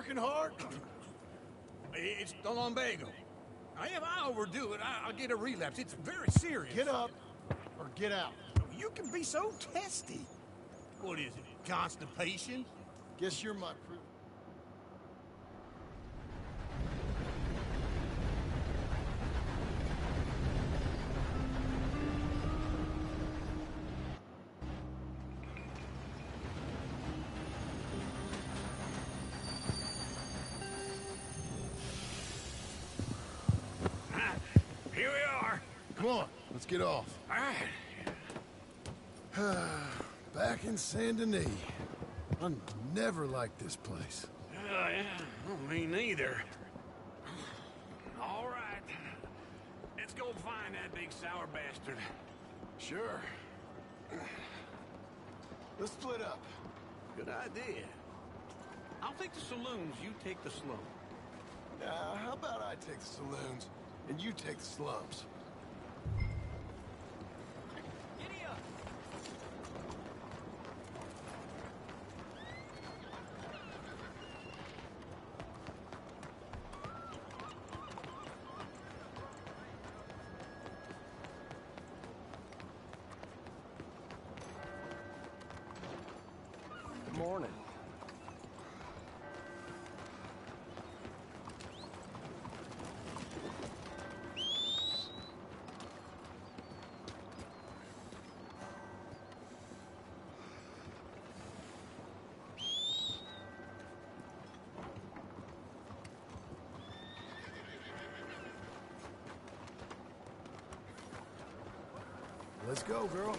working hard? It's the lumbago. If I overdo it, I'll get a relapse. It's very serious. Get up or get out. You can be so testy. What is it, constipation? Guess you're my proof. Here we are. Come on, let's get off. All right. Back in Saint Denis. I never liked this place. Yeah, well, me neither. All right. Let's go find that big sour bastard. Sure. Let's split up. Good idea. I'll take the saloons, you take the slum. How about I take the saloons and you take the slums? Giddy up. Good morning. Let's go, girl.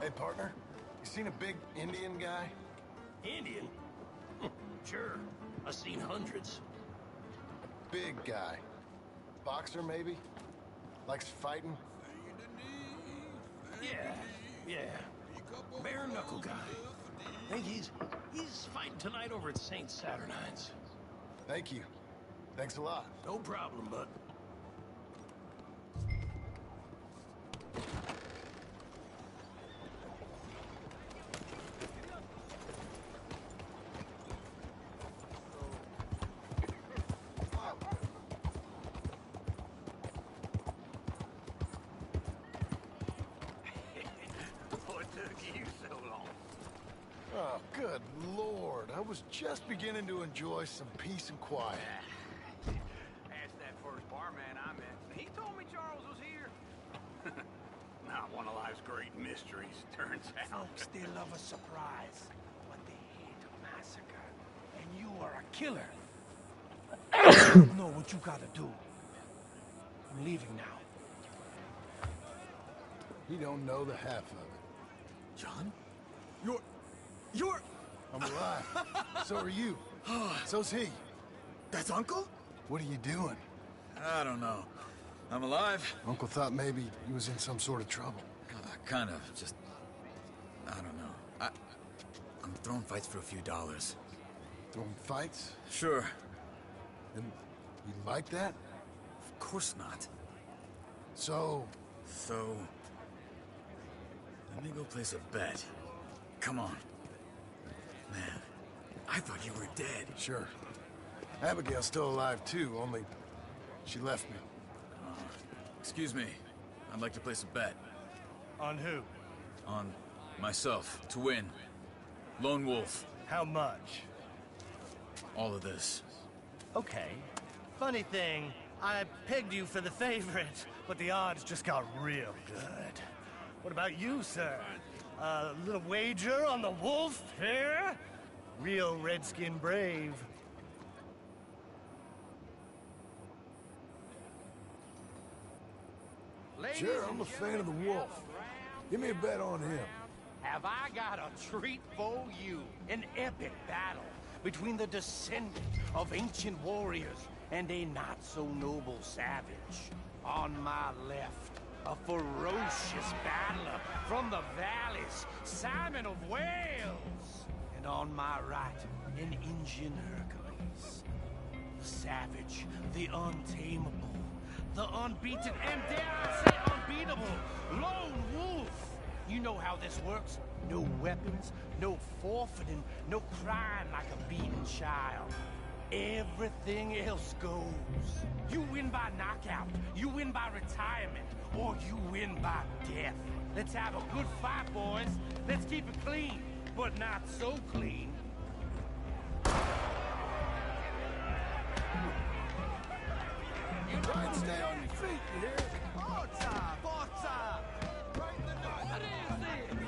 Hey, partner. You seen a big Indian guy? Indian? Sure. I've seen hundreds. Big guy. Boxer, maybe? Likes fighting? Yeah. Bare knuckle guy. Think he's fighting tonight over at St. Saturnine's. Thank you. Thanks a lot. No problem, bud. What took you so long? Oh, good Lord. I was just beginning to enjoy some peace and quiet. Asked that first barman I met. He told me Charles was here. Not one of life's great mysteries, turns out. Folks, they love a surprise, but they hate a massacre. And you are a killer. You know what you gotta do. I'm leaving now. He don't know the half of it. John? You're... I'm alive. So are you. So's he. That's Uncle? What are you doing? I don't know. I'm alive. Uncle thought maybe he was in some sort of trouble. Kind of. Just... I don't know. I'm throwing fights for a few dollars. Throwing fights? Sure. And you like that? Of course not. So... So... Let me go place a bet. Come on. Man, I thought you were dead. Sure. Abigail's still alive too, only she left me. Excuse me. I'd like to place a bet. On who? On myself, to win. Lone Wolf. How much? All of this. Okay. Funny thing, I pegged you for the favorite, but the odds just got real good. What about you, sir? A little wager on the wolf here? Real redskin brave. Sure, I'm a fan of the wolf. Give me a bet on him. Have I got a treat for you? An epic battle between the descendant of ancient warriors and a not-so-noble savage. On my left, a ferocious battler from the valleys, Simon of Wales. And on my right, an Indian Hercules. The savage, the untamable, the unbeaten, and dare I say unbeatable, Lone Wolf. You know how this works. No weapons, no forfeiting, no crying like a beaten child. Everything else goes. You win by knockout, you win by retirement, or you win by death. Let's have a good fight, boys. Let's keep it clean, but not so clean. Try and stay on your feet, you hear? Forza! Forza! Right in the nose. What is this?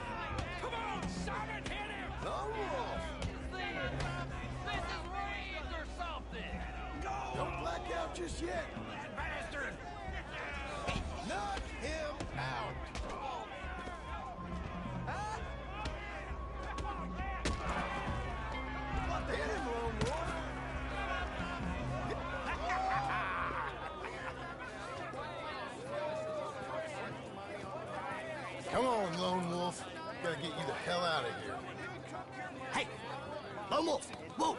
Come on, Simon, hit him! Lone Wolf! This is rigged or something! Go! Don't black out just yet. Bastard! Knock him out. Hit him, Lone Wolf. Come on, Lone Wolf. Gotta get you the hell out of here. Hey, Lone Wolf, whoa!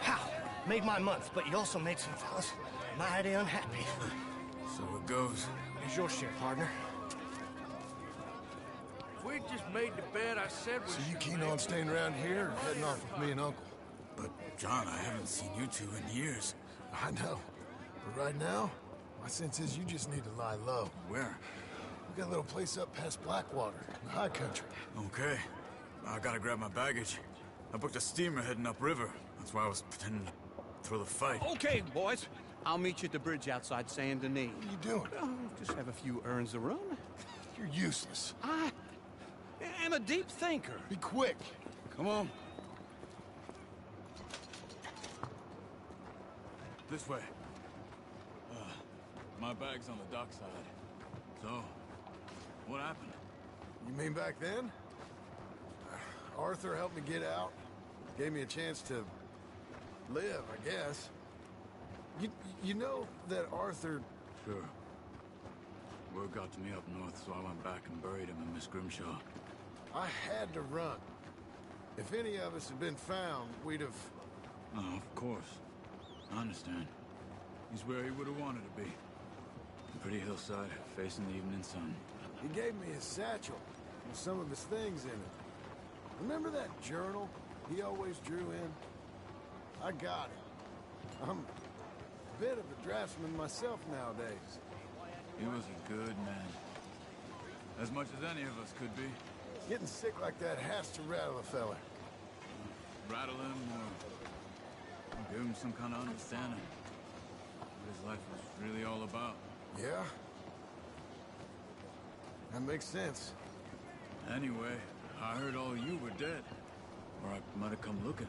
How? Made my month, but you also made some fellas mighty unhappy. So it goes. Here's your share, partner. If we just made the bed I said we So you should keen make. on staying around here or heading off with me and Uncle? But, John, I haven't seen you two in years. I know. But right now, my sense is you just need to lie low. Where? We got a little place up past Blackwater, in the high country. Okay. I gotta grab my baggage. I booked a steamer heading upriver. That's why I was pretending to throw the fight. Okay, boys. I'll meet you at the bridge outside Saint Denis. What are you doing? Oh, just have a few errands to run. You're useless. I am a deep thinker. Be quick. Come on. This way. My bag's on the dockside. So, what happened? You mean back then? Arthur helped me get out. Gave me a chance to live, I guess. You know that Arthur... Sure. Word got to me up north, so I went back and buried him in Miss Grimshaw. I had to run. If any of us had been found, we'd have... Oh, of course. I understand. He's where he would have wanted to be. A pretty hillside, facing the evening sun. He gave me his satchel with some of his things in it. Remember that journal he always drew in? I got it. I'm a bit of a draftsman myself nowadays. He was a good man. As much as any of us could be. Getting sick like that has to rattle a fella. Rattle him or give him some kind of understanding. What his life was really all about. Yeah? That makes sense. Anyway, I heard all you were dead. Or I might have come looking.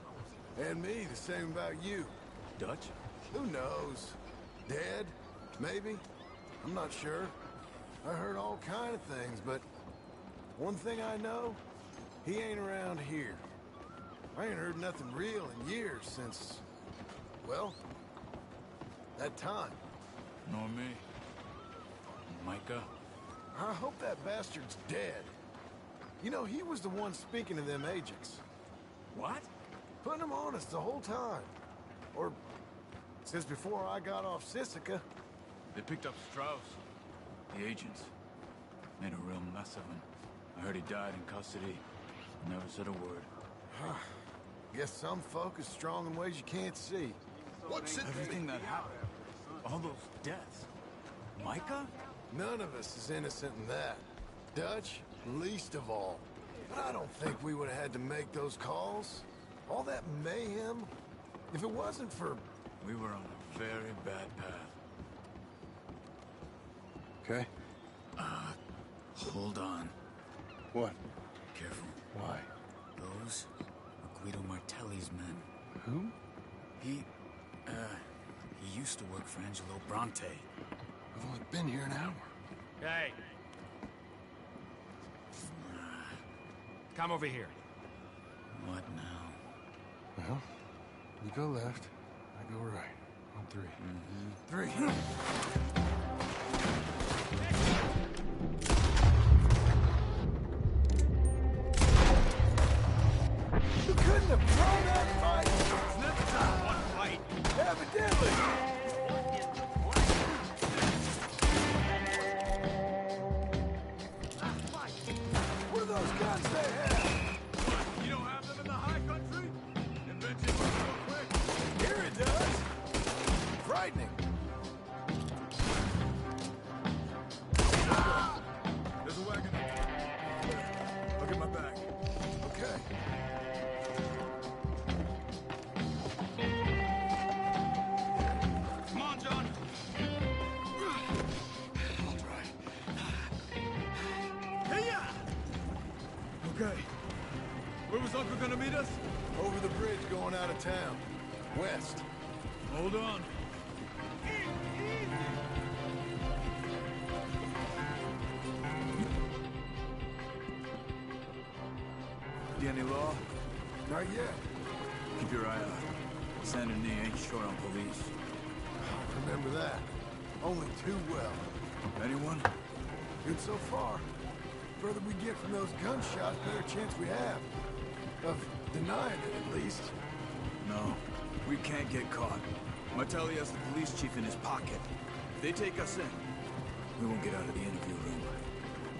And me, the same about you. Dutch? Who knows? Dead? Maybe? I'm not sure. I heard all kind of things, but one thing I know, he ain't around here. I ain't heard nothing real in years since, well, that time. Nor me. Micah? I hope that bastard's dead. You know, he was the one speaking to them agents. What? Putting them on us the whole time. Or since before I got off Sisika. They picked up Strauss. The agents. Made a real mess of him. I heard he died in custody. Never said a word. Guess some folk is strong in ways you can't see. What's it? Everything that happened. All those deaths. Micah? None of us is innocent in that. Dutch, least of all. But I don't think we would have had to make those calls. All that mayhem. If it wasn't for... We were on a very bad path. Okay. Hold on. What? Careful. Why? Those are Guido Martelli's men. Who? He used to work for Angelo Bronte. I've only been here an hour. Hey. Come over here. What now? Well, you go left, I go right. On three. Three. You couldn't have thrown that fight! It's never time one fight. Evidently! What are those guns they have? You don't have them in the high country? Invented one real quick. Here it does! Frightening. There's a wagon. Look at my back. Okay. Come on, John. I'll try. Hey-ya! Okay. Where was Uncle gonna meet us? Over the bridge going out of town. West. Hold on. You any law? Not yet. Keep your eye out. Saint Denis ain't short on police. Remember that. Only too well. Anyone? Good so far. Further we get from those gunshots, better chance we have. Of denying it, at least. No. We can't get caught. Martelli has the police chief in his pocket. If they take us in, we won't get out of the interview room.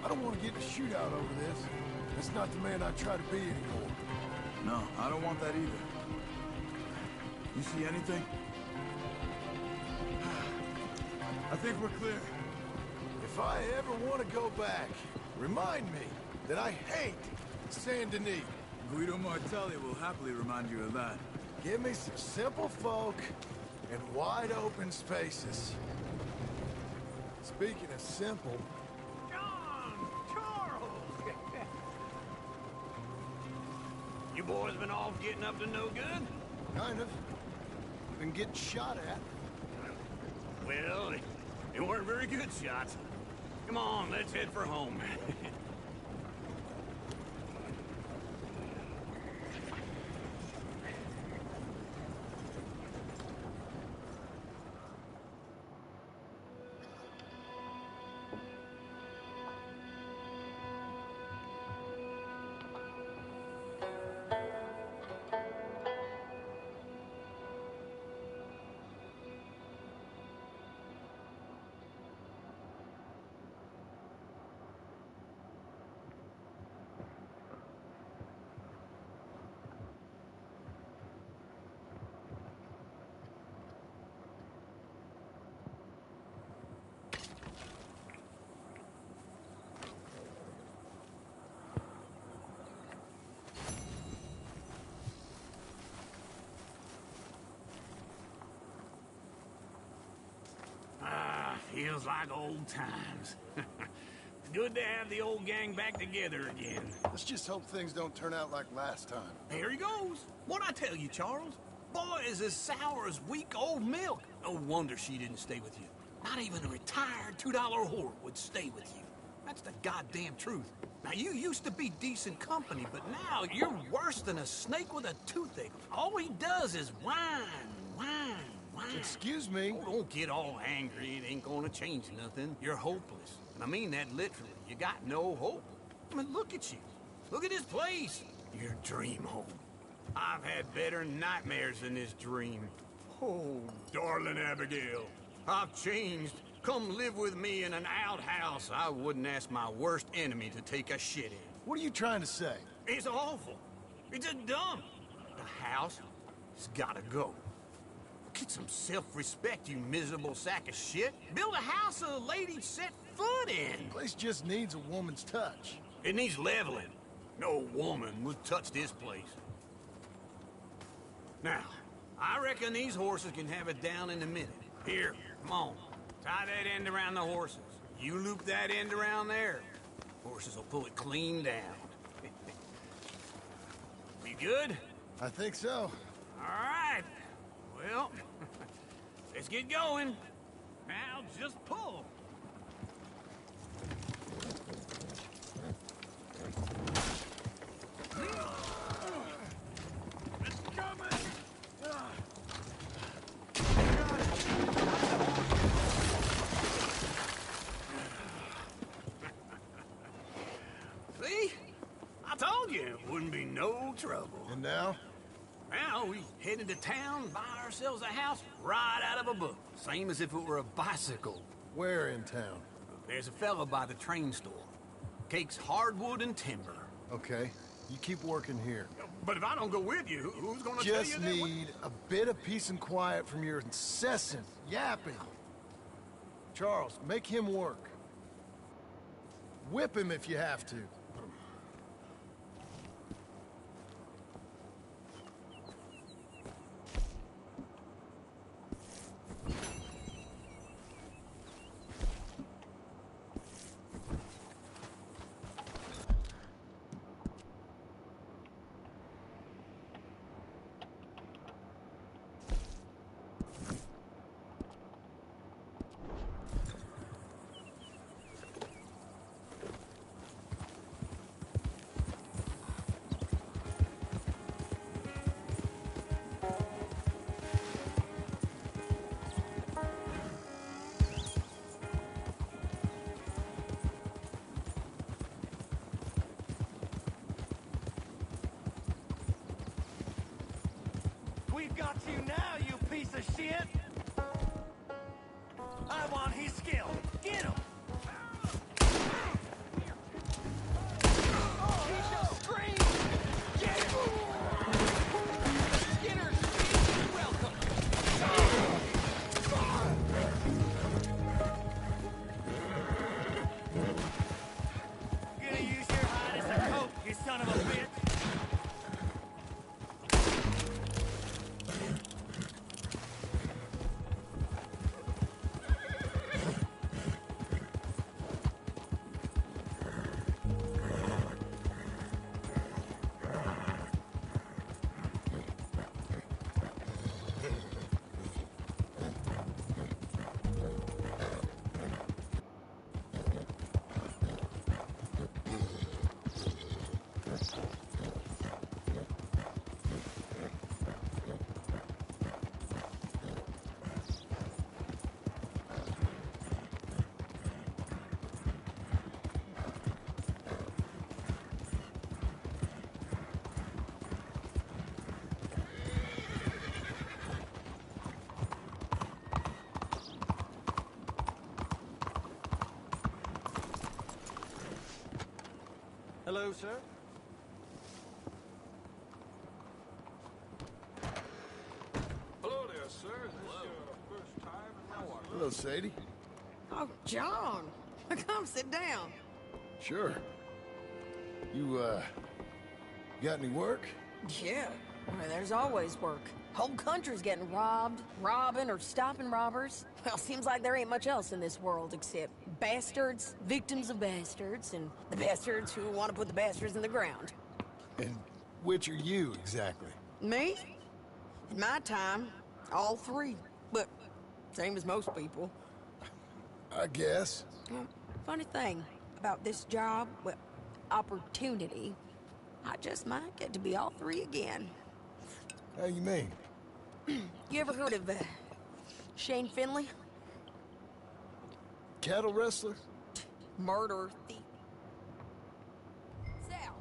I don't want to get in a shootout over this. That's not the man I try to be anymore. No, I don't want that either. You see anything? I think we're clear. If I ever want to go back, remind me that I hate Saint Denis. Guido Martelli will happily remind you of that. Give me some simple folk and wide open spaces. Speaking of simple, John! Charles! You boys been off getting up to no good? kind of. Been getting shot at. Well, they weren't very good shots. Come on, let's head for home. Feels like old times. It's good to have the old gang back together again. Let's just hope things don't turn out like last time. Here he goes. What'd I tell you, Charles? Boy is as sour as weak old milk. No wonder she didn't stay with you. Not even a retired $2 whore would stay with you. That's the goddamn truth. Now, you used to be decent company, but now you're worse than a snake with a toothache. All he does is whine, whine, whine. Excuse me? Oh, don't get all angry. It ain't gonna change nothing. You're hopeless. And I mean that literally. You got no hope. I mean, look at you. Look at this place. Your dream home. I've had better nightmares than this dream. Oh, darling Abigail. I've changed. Come live with me in an outhouse I wouldn't ask my worst enemy to take a shit in. What are you trying to say? It's awful. It's a dump. The house has gotta go. Get some self-respect, you miserable sack of shit. Build a house a lady'd set foot in. Place just needs a woman's touch. It needs leveling. No woman would touch this place. Now, I reckon these horses can have it down in a minute. Here, come on. Tie that end around the horses. You loop that end around there. Horses will pull it clean down. We good? I think so. All right. Well, let's get going. Now, just pull. It's coming! no trouble. And now? Now we headed to town, buy ourselves a house right out of a book. Same as if it were a bicycle. Where in town? There's a fella by the train store. Cakes hardwood and timber. Okay, you keep working here. But if I don't go with you, who's gonna tell you Just that? need a bit of peace and quiet from your incessant yapping. Charles, make him work. Whip him if you have to. We've got you now, you piece of shit! I want his skill. Get him! Oh, he just screamed! Get him! Skinner, speed, welcome! Gonna use your hide as a coat, you son of a bitch! Hello, sir. Hello there, sir. Is this your first time in my water? Hello, Sadie. Oh, John. Come sit down. Sure. You, got any work? Yeah. Well, there's always work. Whole country's getting robbed, robbing, or stopping robbers. Well, seems like there ain't much else in this world except bastards, victims of bastards, and the bastards who want to put the bastards in the ground. And which are you, exactly? Me? In my time, all three. But same as most people. I guess. Well, funny thing about this job, well, opportunity, I just might get to be all three again. How you mean? You ever heard of Shane Finley? Cattle wrestler? Murder thief. South.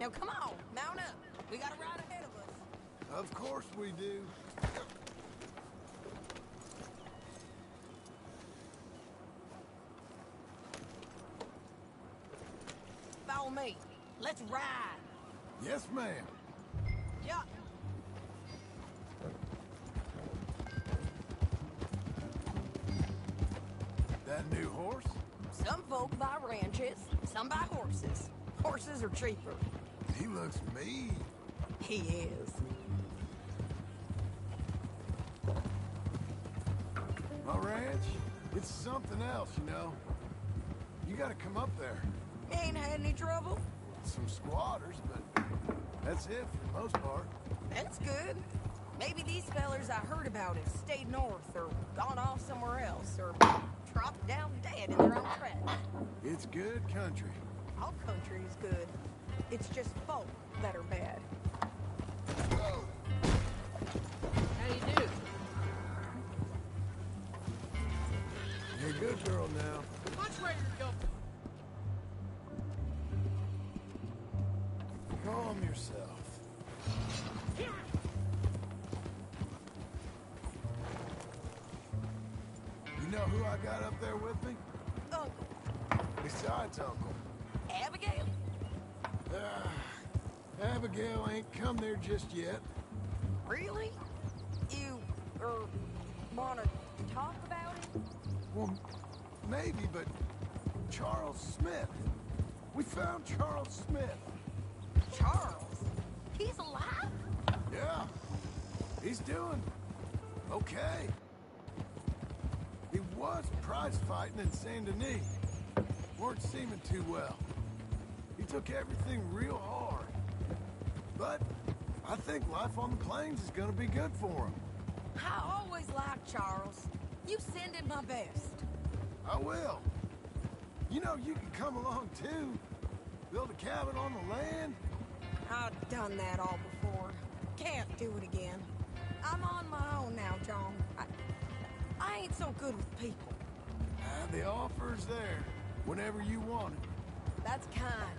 Now come on, mount up. We got a ride ahead of us. Of course we do. Follow me. Let's ride. Yes, ma'am. Yeah. That new horse? Some folk buy ranches, some buy horses. Horses are cheaper. He looks mean. He is. My ranch? It's something else, you know. You gotta come up there. You ain't had any trouble? Some squatters, but that's it for the most part. That's good. Maybe these fellers I heard about have stayed north or gone off somewhere else or dropped down dead in their own tracks. It's good country. All country is good. It's just folk that are bad. How you do? You're a good girl now. Which way you go? Calm Calm yourself. You know who I got up there with me? Uncle. Besides Uncle. Abigail? Abigail ain't come there just yet. Really? You, wanna talk about it? Well, maybe, but Charles Smith. We found Charles Smith. Charles? He's alive? Yeah. He's doing okay. He was prize fighting in Saint Denis. Weren't seeming too well. He took everything real hard. But I think life on the plains is gonna be good for him. I always liked Charles. You send him my best. I will. You know, you can come along too. Build a cabin on the land. I've done that all before. Can't do it again. I'm on my own now, John. I ain't so good with people. The offer's there whenever you want it. That's kind.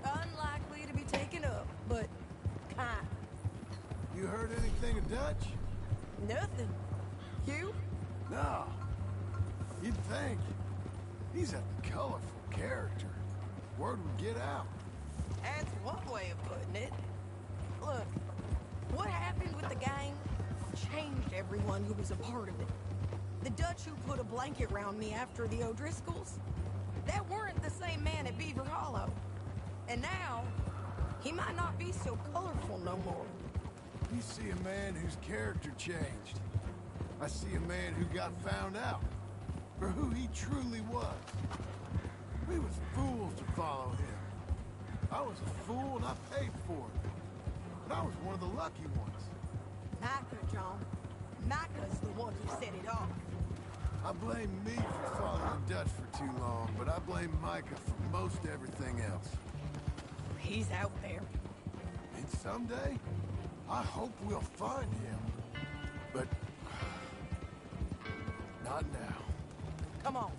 Unlikely to be taken up, but kind. You heard anything of Dutch? Nothing. You? No. You'd think. He's a colorful character. Word would get out. That's one way of putting it. Look, what happened with the gang changed everyone who was a part of it. The Dutch who put a blanket around me after the O'Driscolls, that weren't the same man at Beaver Hollow. And now, he might not be so colorful no more. You see a man whose character changed. I see a man who got found out for who he truly was. We was fools to follow him. I was a fool and I paid for it. But I was one of the lucky ones. Micah, John. Micah's the one who set it off. I blame me for following Dutch for too long, but I blame Micah for most everything else. He's out there. And someday, I hope we'll find him. But not now. Come on.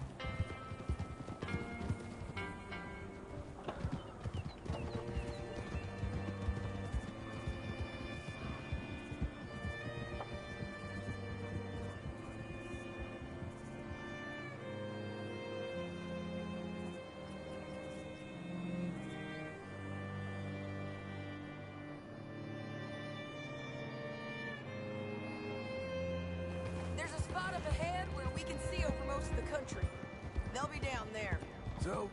There's a spot up ahead where we can see over most of the country. They'll be down there. So,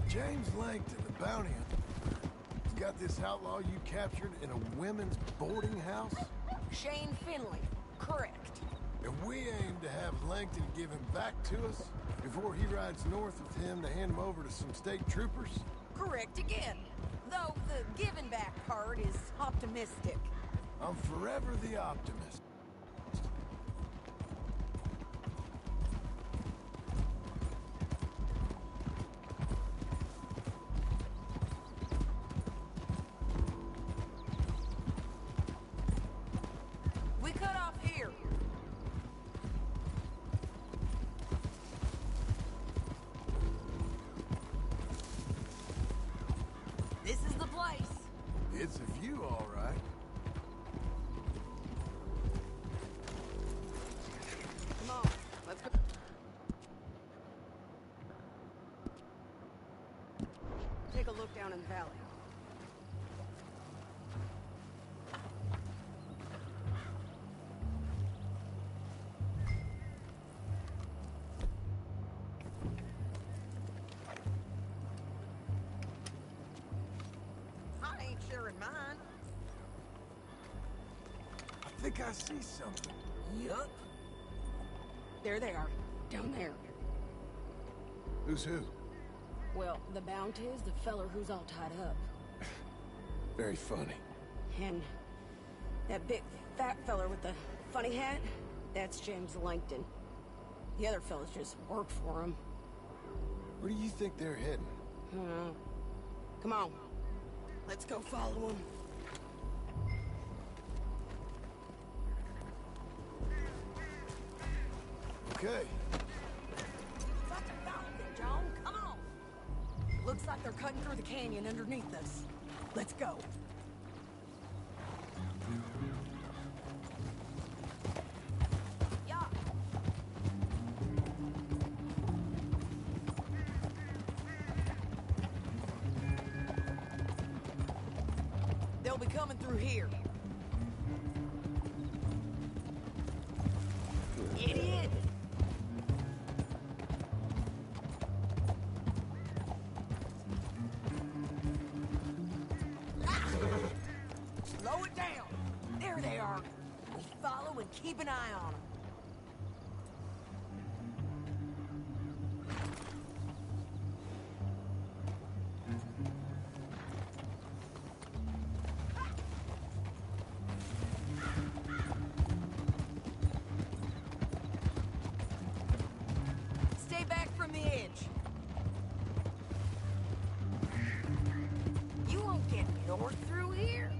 James Langton, the bounty hunter, has got this outlaw you captured in a women's boarding house? Shane Finley. Correct. And we aim to have Langton give him back to us before he rides north with him to hand him over to some state troopers? Correct again. Though the giving back part is optimistic. I'm forever the optimist. We cut off here. This is the place. It's a view, all right. Come on, let's go. Take a look down in the valley. I ain't sharing mine. I think I see something. Yup. There they are, down there. Who's who? Well, the Bounty is the feller who's all tied up. Very funny. And that big fat feller with the funny hat, that's James Langton. The other fellas just work for him. Where do you think they're heading? Come on. Let's go follow him. Okay. Fucking found them, John. Come on. Looks like they're cutting through the canyon underneath us. Let's go. they'll be coming through here. Idiot! Slow it down. There they are. We follow and keep an eye on them. Stay back from the edge. You won't get north through here.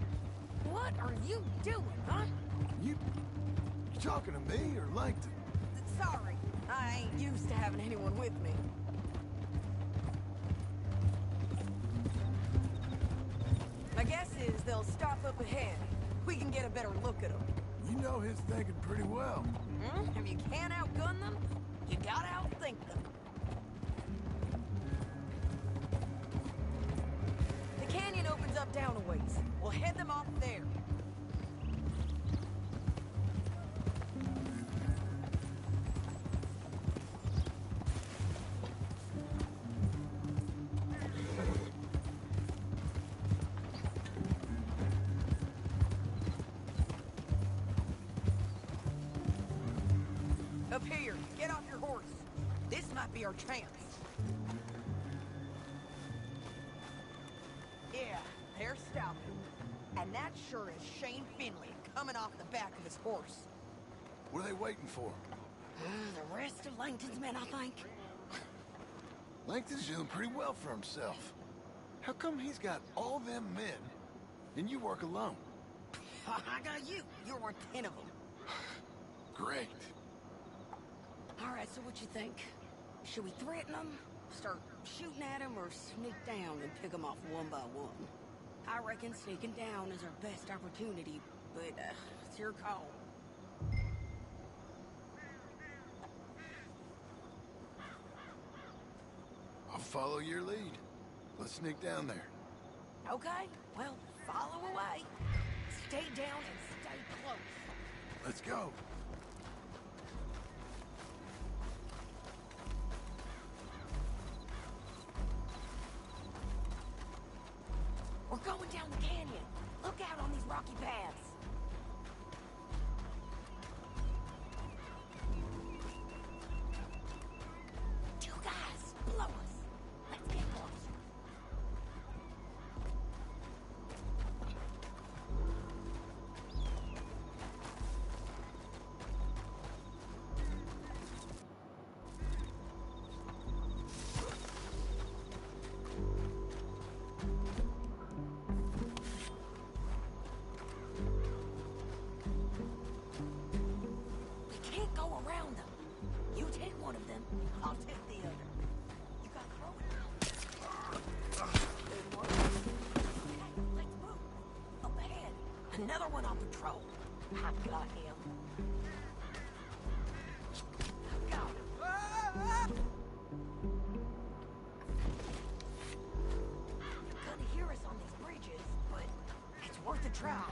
What are you doing, huh? You talking to me or Langton? Sorry, I ain't used to having anyone with me. My guess is they'll stop up ahead. We can get a better look at them. You know his thinking pretty well. If you can't outgun them, you gotta outthink them. The canyon opens up down a ways. We'll head them off there. Up here, get off your horse. This might be our chance. Yeah, they're stopping. And that sure is Shane Finley coming off the back of his horse. What are they waiting for? The rest of Langton's men, I think. Langton's doing pretty well for himself. How come he's got all them men, and you work alone? I got you. You're worth 10 of them. Great. All right, so what you think? Should we threaten them, start shooting at them, or sneak down and pick them off one by one? I reckon sneaking down is our best opportunity, but it's your call. I'll follow your lead. Let's sneak down there. Okay, well, follow away. Stay down and stay close. Let's go. We're going down the canyon. Look out on these rocky paths. Two guys, below us. Let's get closer. We can't go around them. You take one of them, I'll take the other. You got throwing. Good one. Okay, let's move. Up ahead, another one on patrol. I've got him. I've got him. You're gonna hear us on these bridges, but it's worth a try.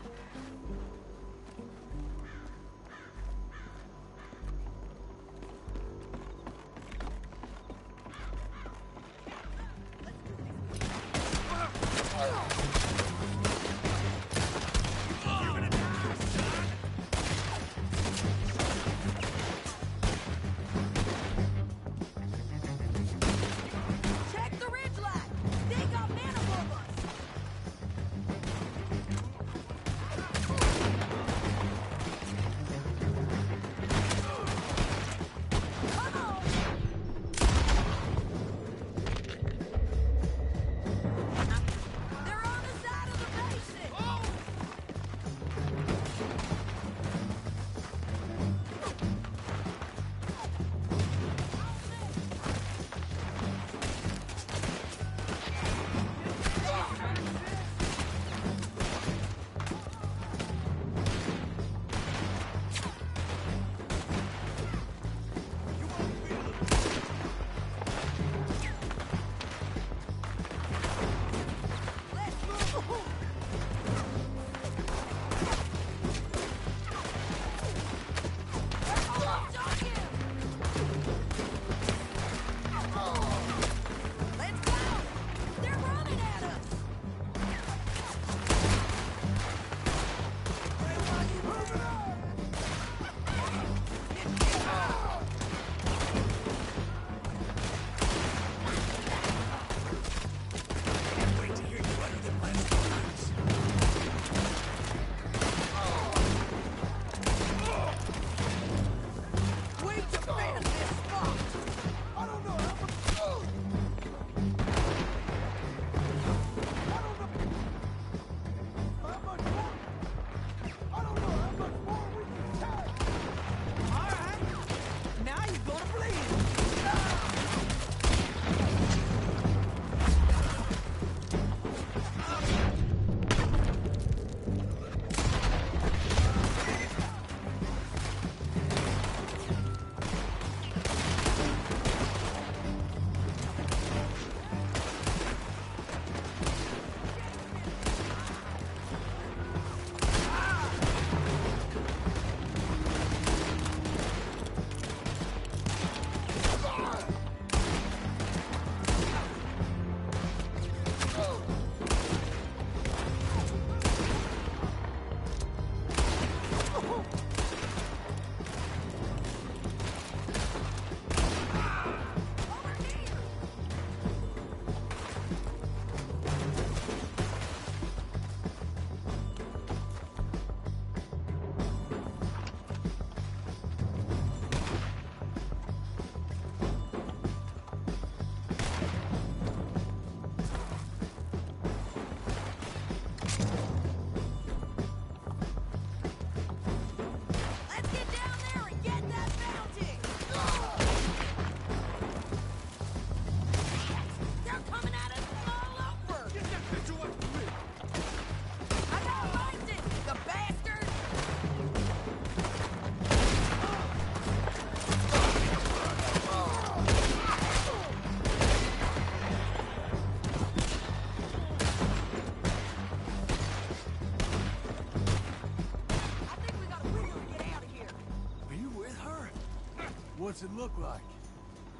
it look like?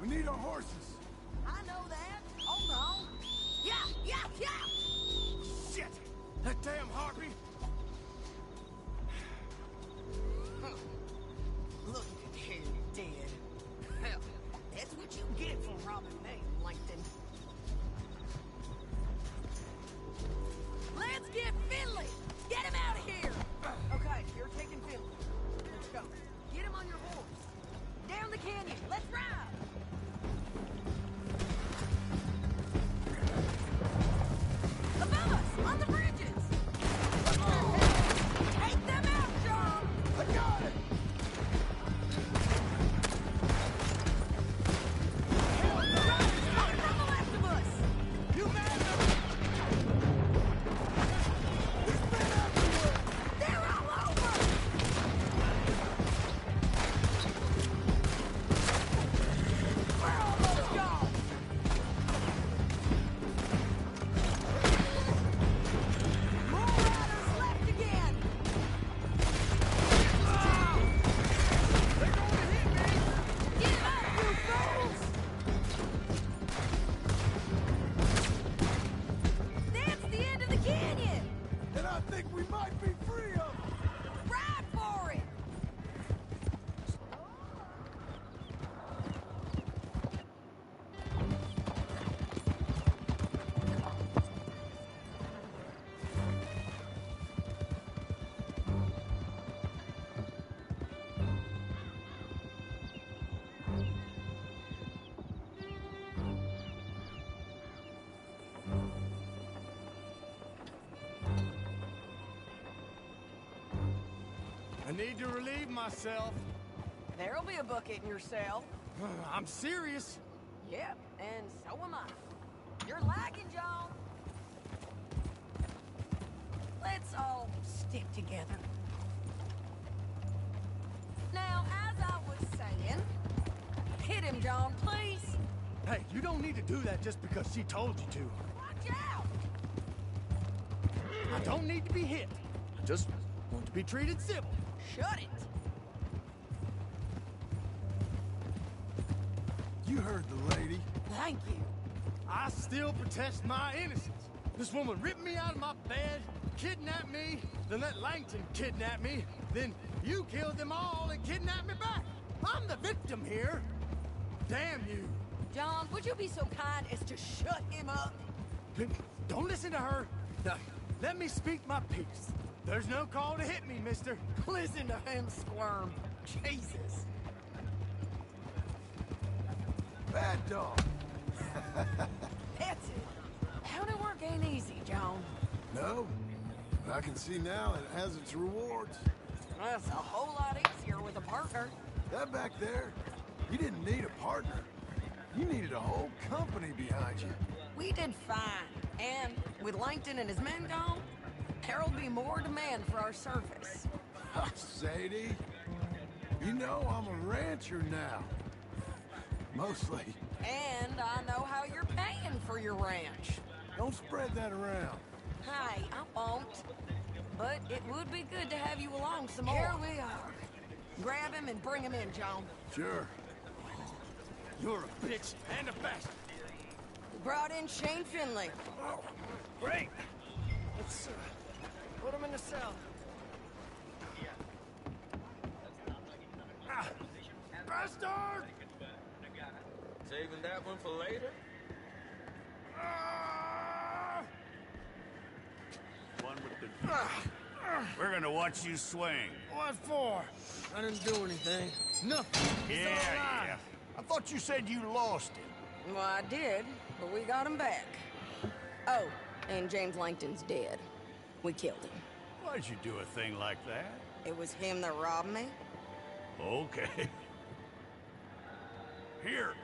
We need our horses. I know that. Hold on. Yeah! Shit! That damn harpy! Look at him dead. Hell, that's what you get for robbing me, Langton. Let's get Finley! Get him out of here! Okay, you're taking Finley. Let's go. Get him on your horse. Down the canyon. Let's ride! Above us! On the bridges! What the hell? Take them out, John! I got it! Coming from the left of us! You mad? They're all over! We're almost gone! More riders left again! They're going to hit me! Get up, you fools! That's the end of the canyon! And I think we might be free of them. Ride for it! I need to relieve myself. There'll be a bucket in your cell. I'm serious. Yep, and so am I. You're lagging, John. Let's all stick together. Now, as I was saying, hit him, John, please. Hey, you don't need to do that just because she told you to. Watch out! I don't need to be hit. I just want to be treated civil. Shut it. You heard the lady. Thank you. I still protest my innocence. This woman ripped me out of my bed, kidnapped me, then let Langton kidnap me, then you killed them all and kidnapped me back. I'm the victim here. Damn you. John, would you be so kind as to shut him up? Don't listen to her. Now, let me speak my piece. There's no call to hit me, mister. Listen to him squirm. Jesus. Bad dog. That's it. County work ain't easy, John. No, but I can see now it has its rewards. That's a whole lot easier with a partner. That back there, you didn't need a partner. You needed a whole company behind you. We did fine. And with Langton and his men gone, there'll be more demand for our service. Sadie, you know I'm a rancher now. Mostly. And I know how you're paying for your ranch. Don't spread that around. Hey, I won't. But it would be good to have you along some more. Here we are. Grab him and bring him in, John. Sure. You're a bitch and a bastard. We brought in Shane Finley. Oh, great. Let's put him in the cell. Ah, bastard! Saving that one for later? Ah! One with the... We're gonna watch you swing. What for? I didn't do anything. Nothing. He's Yeah, alive. yeah. I thought you said you lost him. Well, I did, but we got him back. Oh, and James Langton's dead. We killed him. Why'd you do a thing like that? It was him that robbed me. Okay. Here.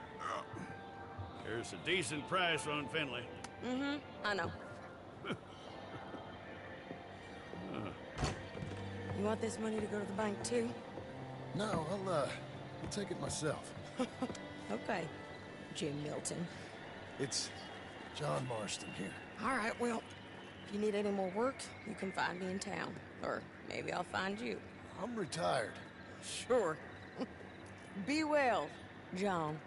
Here's a decent price on Finley. Mm-hmm, I know. You want this money to go to the bank, too? No, I'll take it myself. Okay, Jim Milton. It's John Marston here. All right, well, if you need any more work, you can find me in town. Or maybe I'll find you. I'm retired. Sure. Be well. John.